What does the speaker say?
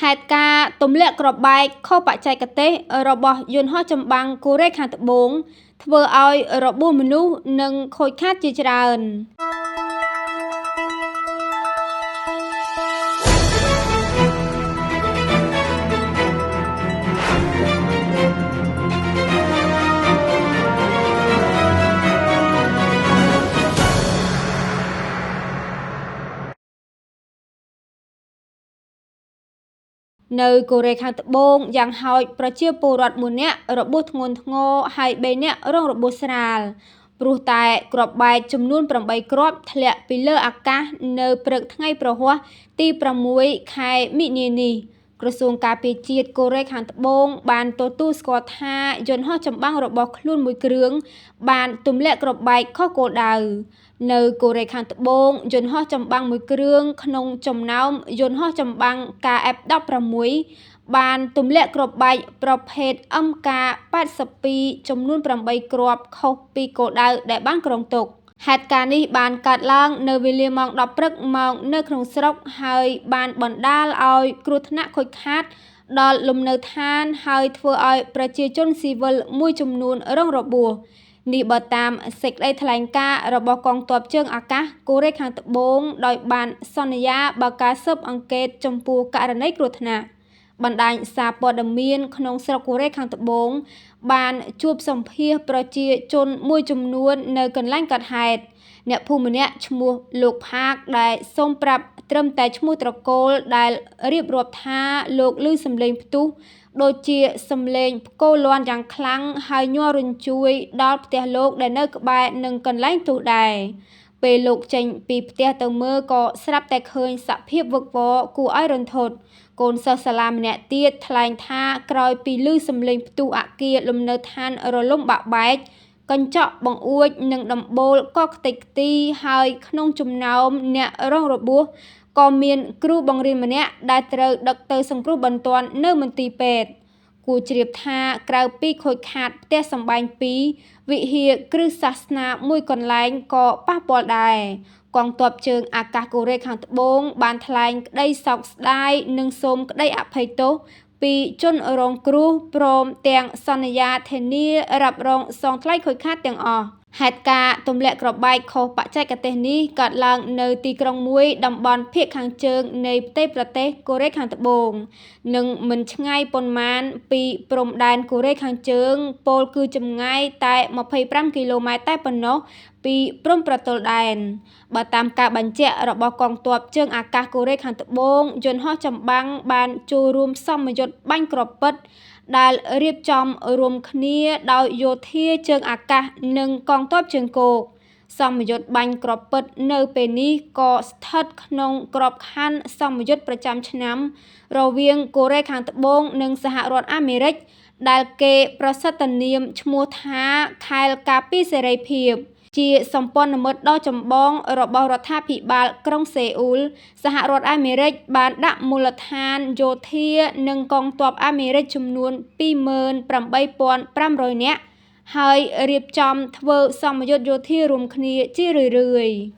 ហេតុការណ៍ទម្លាក់គ្រាប់បែកខុសបច្ចេកទេសរបស់យន្តហោះចម្បាំងកូរ៉េខាងត្បូងធ្វើឲ្យរបួសមនុស្សនិងខូចខាតជាច្រើននៅកូរ៉េខាងត្បូងយ៉ាងហោចប្រជាពលរដ្ឋ1នាក់របួសធ្ងន់ធ្ងរហើយ3នាក់រងរបួសស្រាលព្រោះតែគ្រាប់បែកចំនួន8គ្រាប់ធ្លាក់ពីលើអាកាសនៅព្រឹកថ្ងៃប្រហ័សទី6ខែមិនិនានេះក្រសួងការពារជាតិកូរ៉េខាងត្បូងបានទទួលស្គាល់ថាយន្តហោះចម្បាំងរបស់ខ្លួនមួយគ្រឿងបានទម្លាក់គ្រាប់បែកខុសគោលដៅនៅកូរ៉េខាងត្បូងយន្តហោះចម្បាំងមួយគ្រឿងក្នុងចំណោមយន្តហោះចម្បាំង KF-16 បានទម្លាក់គ្រាប់បែកប្រភេទ MK82 ចំនួន8គ្រាប់ខុសពីគោលដៅដែលបានគ្រោងទុកហេតុការណ៍នេះបានកើតឡើងនៅវេលាម៉ោង10ព្រឹកម៉ោងនៅក្នុងស្រុកហើយបានបណ្ដាលឲ្យគ្រោះថ្នាក់ខូចខាតដល់លំនៅឋានហើយធ្វើឲ្យប្រជាជនស៊ីវិលមួយចំនួនរងរបួសនេះបើតាមសេចក្តីថ្លែងការណ៍របស់កងទ័ពជើងអាកាសកូរ៉េខាងត្បូងដោយបានសន្យាបើកការស៊ើបអង្កេតចំពោះករណីគ្រោះថ្នាក់បណ្ដាញសារព័ត៌មានក្នុងស្រុកកូរ៉េខាងត្បូងបានជួបសម្ភាសប្រជាជនមួយចំនួននៅកន្លែងកើតហេតុអ្នកភូមិម្នាក់ឈ្មោះលោកផាកដែលសូមប្រាប់ត្រឹមតែឈ្មោះត្រកូលដែលរៀបរាប់ថាលោកឮសំឡេងផ្ទុះដូចជាសំឡេងផ្គរលាន់យ៉ាងខ្លាំងហើយញ័ររញ្ជួយដល់ផ្ទះលោកដែលនៅក្បែរនឹងកន្លែងផ្ទុះដែរពេលលោកចេញពីផ្ទះទៅមើលក៏ស្រាប់តែឃើញសភាពវឹកវរគួរឲ្យរន្ធត់កូនសិស្សសាលាម្នាក់ទៀតថ្លែងថាក្រោយពីឮសំឡេងផ្ទុះអគារលំនៅឋានរលំបាក់បែកកញ្ចក់បង្អួចនិងដំបូលក៏ខ្ទេចខ្ទីហើយក្នុងចំណោមអ្នករងរបួសក៏មានគ្រូបង្រៀនម្នាក់ដែលត្រូវដឹកទៅសង្គ្រោះបន្ទាន់នៅមន្ទីរពេទ្យគួរជ្រាបថាក្រៅពីខូចខាតផ្ទះសម្បែង2វិហារគ្រឹះសាសនាមួយកន្លែងក៏ប៉ះពាល់ដែរកងទ័ពជើងអាកាសកូរ៉េខាងត្បូងបានថ្លែងក្តីសោកស្ដាយនិងសូមក្តីអភ័យទោសពីជនរងគ្រោះព្រមទាំងសន្យាធានារ៉ាប់រងសងថ្លៃខូចខាតទាំងអស់ហេតុការណ៍ទម្លាក់គ្រាប់បែកខុសបច្ចេកទេសនេះកើតឡើងនៅទីក្រុងមួយតំបន់ភាគខាងជើងនៃផ្ទៃប្រទេសកូរ៉េខាងត្បូងនិងមិនឆ្ងាយប៉ុន្មានពីព្រំដែនកូរ៉េខាងជើងពោលគឺចម្ងាយតែ25គីឡូម៉ែត្រតែប៉ុណ្ណោះពីព្រំប្រទល់ដែនបើតាមការបញ្ជាក់របស់កងទ័ពជើងអាកាសកូរ៉េខាងត្បូងយន្តហោះចម្បាំងបានចូលរួមសម្ពយុទ្ធបាញ់គ្រាប់ពិតដែលរៀបចំរួមគ្នាដោយយោធាជើងអាកាសនិងកងទ័ពជើងគោកសម្ពយុទ្ធបាញ់គ្រាប់ពិតនៅពេលនេះក៏ស្ថិតក្នុងក្របខ័ណ្ឌសម្ពយុទ្ធប្រចាំឆ្នាំរវាងកូរ៉េខាងត្បូងនិងសហរដ្ឋអាមេរិកដែលគេប្រសិទ្ធនាមឈ្មោះថាខែលការពារសេរីភាពជាសម្ព័ន្ធមិត្តដ៏ចម្បងរបស់រដ្ឋាភិបាលក្រុងសេអ៊ូលសហរដ្ឋអាមេរិកបានដាក់មូលដ្ឋានយោធានិងកងទ័ពអាមេរិកចំនួន 28,500 នាក់ហើយរៀបចំធ្វើសម្ពយុទ្ធយោធារួមគ្នាជារឿយៗ